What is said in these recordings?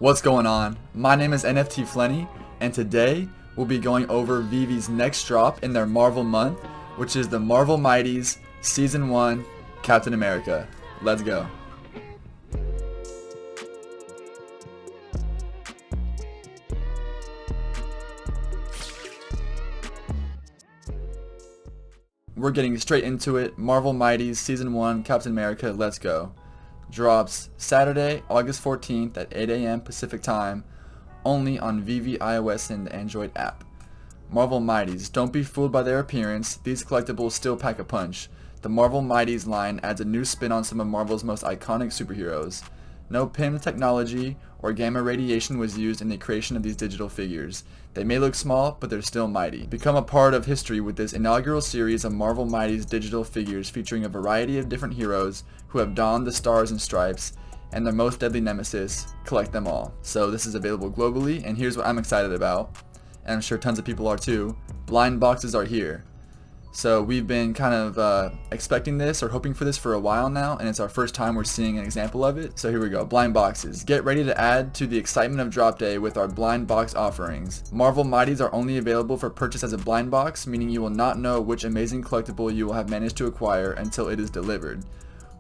What's going on? My name is NFT Flenny, and today we'll be going over Veve's next drop in their Marvel month, which is the Marvel Mighties Season 1 Captain America. Let's go. We're getting straight into it. Marvel Mighties Season 1 Captain America, let's go. Drops Saturday, August 14th at 8 a.m. Pacific Time, only on Veve iOS and the Android app. Marvel Mighties, don't be fooled by their appearance, these collectibles still pack a punch. The Marvel Mighties line adds a new spin on some of Marvel's most iconic superheroes. No PIM technology or gamma radiation was used in the creation of these digital figures. They may look small, but they're still mighty. Become a part of history with this inaugural series of Marvel Mighties digital figures featuring a variety of different heroes who have donned the stars and stripes, and their most deadly nemesis. Collect them all. So this is available globally, and here's what I'm excited about, and I'm sure tons of people are too. Blind boxes are here. So we've been kind of expecting this or hoping for this for a while now, and it's our first time we're seeing an example of it. So here we go, blind boxes. Get ready to add to the excitement of drop day with our blind box offerings. Marvel Mighties are only available for purchase as a blind box, meaning you will not know which amazing collectible you will have managed to acquire until it is delivered.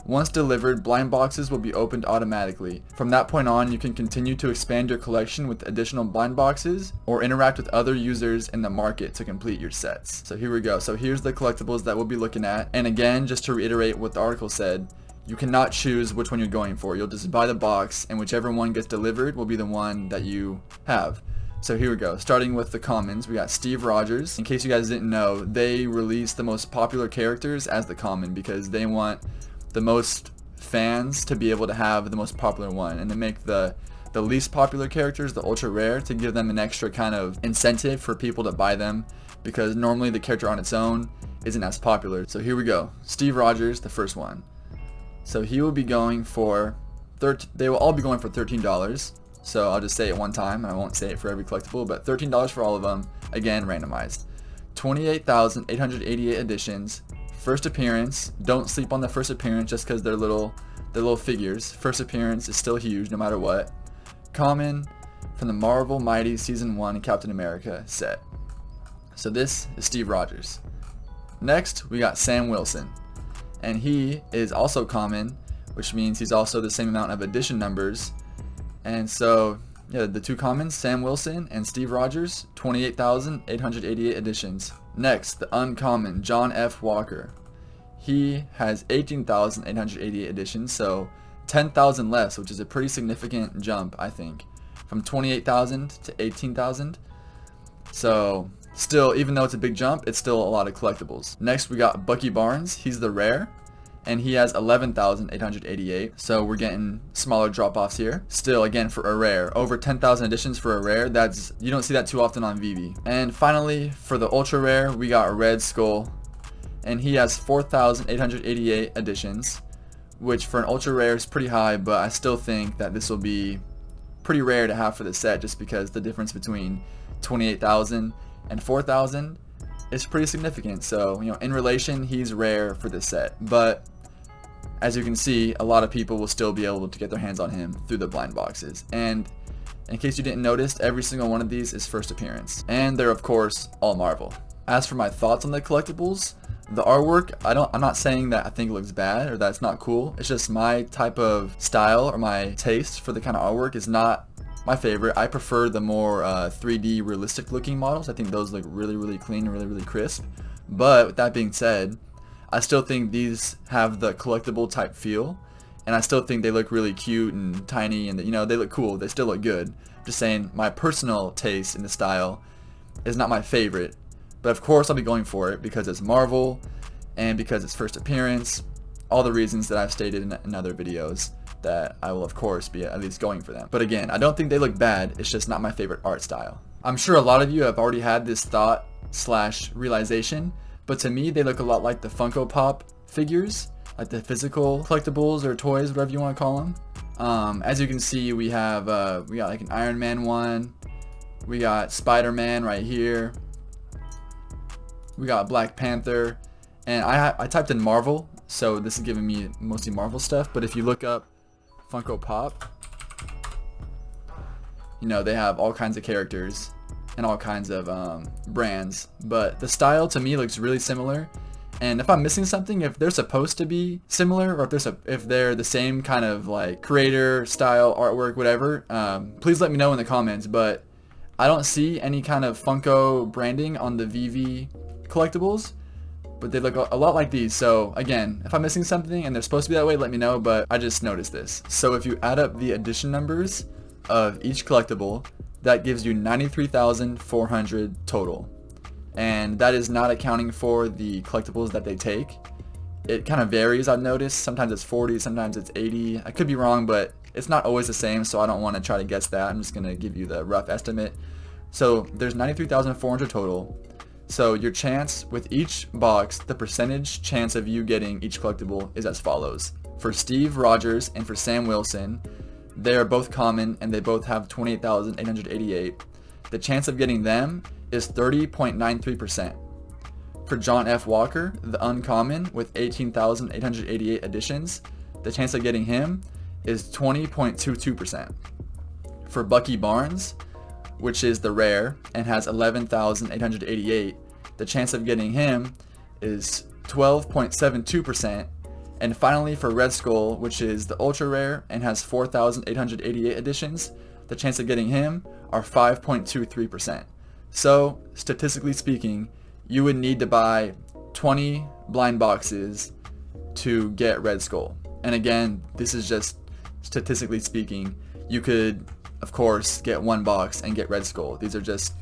Once delivered, blind boxes will be opened automatically. From that point on, you can continue to expand your collection with additional blind boxes or interact with other users in the market to complete your sets. So here we go. So here's the collectibles that we'll be looking at. And again, just to reiterate what the article said, you cannot choose which one you're going for. You'll just buy the box, and whichever one gets delivered will be the one that you have. So here we go, starting with the commons, we got Steve Rogers. In case you guys didn't know, they released the most popular characters as the common because they want the most fans to be able to have the most popular one, and to make the least popular characters the ultra rare to give them an extra kind of incentive for people to buy them, because normally the character on its own isn't as popular. So here we go, Steve Rogers, the first one. So he will be going for they will all be going for $13. So I'll just say it one time, and I won't say it for every collectible, but $13 for all of them, again randomized. 28,888 editions. First appearance, don't sleep on the first appearance just because they're little figures. First appearance is still huge no matter what. Common from the Marvel Mighties Season 1 Captain America set. So this is Steve Rogers. Next, we got Sam Wilson. And he is also common, which means he's also the same amount of edition numbers. And so, yeah, the two commons, Sam Wilson and Steve Rogers, 28,888 editions. Next, the uncommon, John F. Walker. He has 18,888 editions, so 10,000 less, which is a pretty significant jump, I think, from 28,000 to 18,000. So still, even though it's a big jump, it's still a lot of collectibles. Next, we got Bucky Barnes. He's the rare, and he has 11,888, so we're getting smaller drop-offs here. Still, again, for a rare, over 10,000 editions for a rare, you don't see that too often on Veve. And finally, for the ultra rare, we got Red Skull, and he has 4,888 editions, which for an ultra rare is pretty high, but I still think that this will be pretty rare to have for the set, just because the difference between 28,000 and 4,000 is pretty significant. So, you know, in relation, he's rare for this set, but as you can see, a lot of people will still be able to get their hands on him through the blind boxes. And in case you didn't notice, every single one of these is first appearance, and they're of course all Marvel. As for my thoughts on the collectibles, the artwork, I'm not saying that I think it looks bad or that it's not cool. It's just my type of style or my taste for the kind of artwork is not my favorite. I prefer the more 3D realistic looking models. I think those look really clean and really crisp. But with that being said, I still think these have the collectible type feel, and I still think they look really cute and tiny, and you know, they look cool. They still look good. Just saying, my personal taste in the style is not my favorite, but of course I'll be going for it because it's Marvel and because it's first appearance. All the reasons that I've stated in other videos, that I will of course be at least going for them. But again, I don't think they look bad. It's just not my favorite art style. I'm sure a lot of you have already had this thought / realization, but to me they look a lot like the Funko Pop figures, like the physical collectibles or toys, whatever you want to call them. As you can see, we have we got like an Iron Man one, we got Spider-Man right here, we got Black Panther, and I typed in Marvel, so this is giving me mostly Marvel stuff. But if you look up Funko Pop, You know, they have all kinds of characters and all kinds of brands, but the style to me looks really similar. And if I'm missing something, if they're supposed to be similar, or if they're the same kind of like creator, style, artwork, whatever, please let me know in the comments. But I don't see any kind of Funko branding on the Veve collectibles, but they look a lot like these. So again, if I'm missing something and they're supposed to be that way, let me know, but I just noticed this. So if you add up the edition numbers of each collectible, that gives you 93,400 total. And that is not accounting for the collectibles that they take. It kind of varies, I've noticed. Sometimes it's 40, sometimes it's 80. I could be wrong, but it's not always the same, so I don't want to try to guess that. I'm just going to give you the rough estimate. So there's 93,400 total. So your chance with each box, the percentage chance of you getting each collectible is as follows. For Steve Rogers and for Sam Wilson, they are both common and they both have 28,888. The chance of getting them is 30.93%. For John F. Walker, the uncommon with 18,888 editions, the chance of getting him is 20.22%. For Bucky Barnes, which is the rare and has 11,888, the chance of getting him is 12.72%. And finally for Red Skull, which is the ultra rare and has 4,888 editions, the chance of getting him are 5.23%. So statistically speaking, you would need to buy 20 blind boxes to get Red Skull. And again, this is just statistically speaking. You could, of course, get one box and get Red Skull. These are just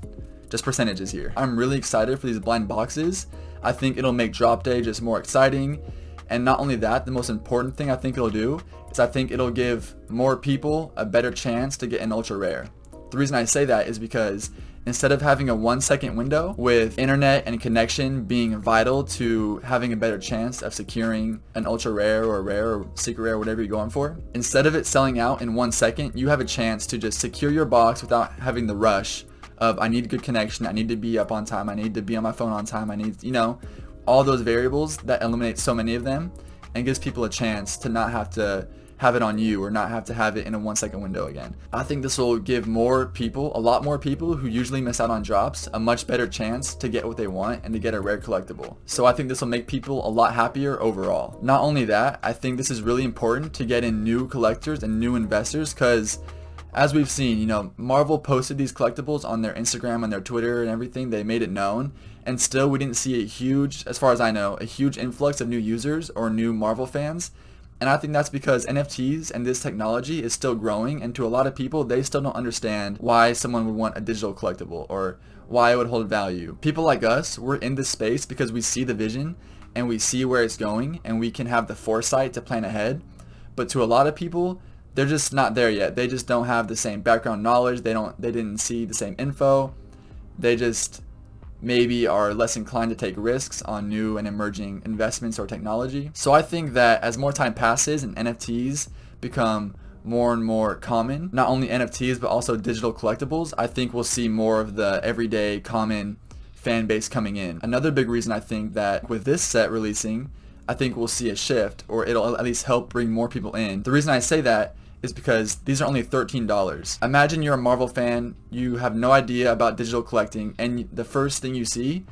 percentages here. I'm really excited for these blind boxes. I think it'll make drop day just more exciting. And not only that, the most important thing I think it'll do is I think it'll give more people a better chance to get an ultra rare. The reason I say that is because instead of having a 1-second window with internet and connection being vital to having a better chance of securing an ultra rare or a rare or secret rare, whatever you're going for, instead of it selling out in 1 second, you have a chance to just secure your box without having the rush of I need good connection, I need to be up on time, I need to be on my phone on time, I need, you know, all those variables that eliminate so many of them and gives people a chance to not have to have it on you or not have to have it in a 1-second window again. I think this will give more people, a lot more people who usually miss out on drops, a much better chance to get what they want and to get a rare collectible. So I think this will make people a lot happier overall. Not only that, I think this is really important to get in new collectors and new investors because as we've seen, you know, Marvel posted these collectibles on their Instagram and their Twitter and everything. They made it known. And still we didn't see a huge, as far as I know, a huge influx of new users or new Marvel fans. And I think that's because NFTs and this technology is still growing, and to a lot of people, they still don't understand why someone would want a digital collectible or why it would hold value. People like us, we're in this space because we see the vision and we see where it's going and we can have the foresight to plan ahead. But to a lot of people, they're just not there yet. They just don't have the same background knowledge. They didn't see the same info. They just maybe are less inclined to take risks on new and emerging investments or technology. So I think that as more time passes and NFTs become more and more common, not only NFTs but also digital collectibles, I think we'll see more of the everyday common fan base coming in. Another big reason I think that with this set releasing, I think we'll see a shift, or it'll at least help bring more people in. The reason I say that is because these are only $13. Imagine you're a Marvel fan, you have no idea about digital collecting, and the first thing you see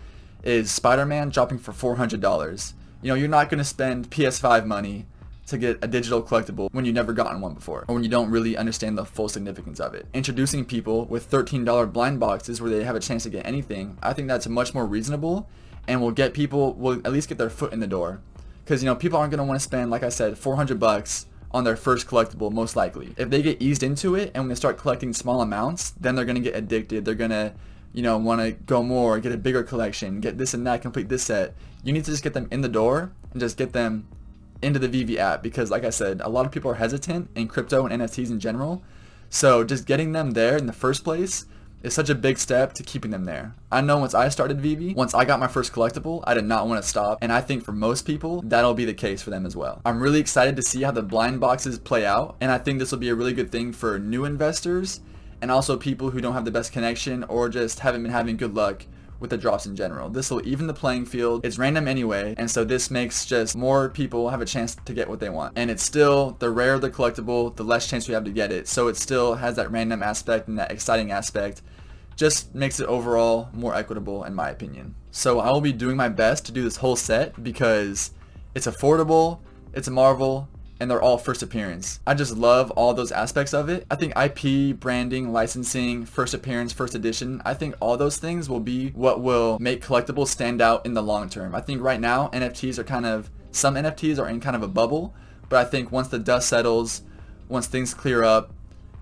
is Spider-Man dropping for $400. You know, you're not going to spend PS5 money to get a digital collectible when you've never gotten one before, or when you don't really understand the full significance of it. Introducing people with $13 blind boxes where they have a chance to get anything, I think that's much more reasonable and will get people, will at least get their foot in the door. Because, you know, people aren't going to want to spend, like I said, $400 on their first collectible, most likely. If they get eased into it and when they start collecting small amounts, then they're going to get addicted. They're going to, you know, want to go more, get a bigger collection, get this and that, complete this set. You need to just get them in the door and just get them into the Veve app because, like I said, a lot of people are hesitant in crypto and NFTs in general. So just getting them there in the first place is such a big step to keeping them there. I know once I started Veve, once I got my first collectible, I did not want to stop, and I think for most people, that'll be the case for them as well. I'm really excited to see how the blind boxes play out, and I think this will be a really good thing for new investors, and also people who don't have the best connection or just haven't been having good luck with the drops in general. This will even the playing field. It's random anyway, and so this makes just more people have a chance to get what they want. And it's still, the rarer the collectible, the less chance we have to get it. So it still has that random aspect and that exciting aspect. Just makes it overall more equitable in my opinion. So I will be doing my best to do this whole set because it's affordable, it's a Marvel, and they're all first appearance. I just love all those aspects of it. I think IP, branding, licensing, first appearance, first edition, I think all those things will be what will make collectibles stand out in the long term. I think right now NFTs are kind of, some NFTs are in kind of a bubble, but I think once the dust settles, once things clear up,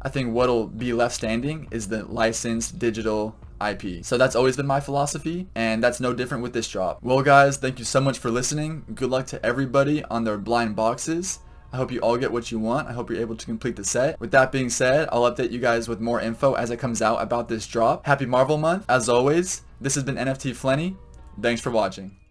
I think what'll be left standing is the licensed digital IP. So that's always been my philosophy, and that's no different with this drop. Well guys, thank you so much for listening. Good luck to everybody on their blind boxes. I hope you all get what you want. I hope you're able to complete the set. With that being said, I'll update you guys with more info as it comes out about this drop. Happy Marvel Month. As always, this has been NFT Flenny. Thanks for watching.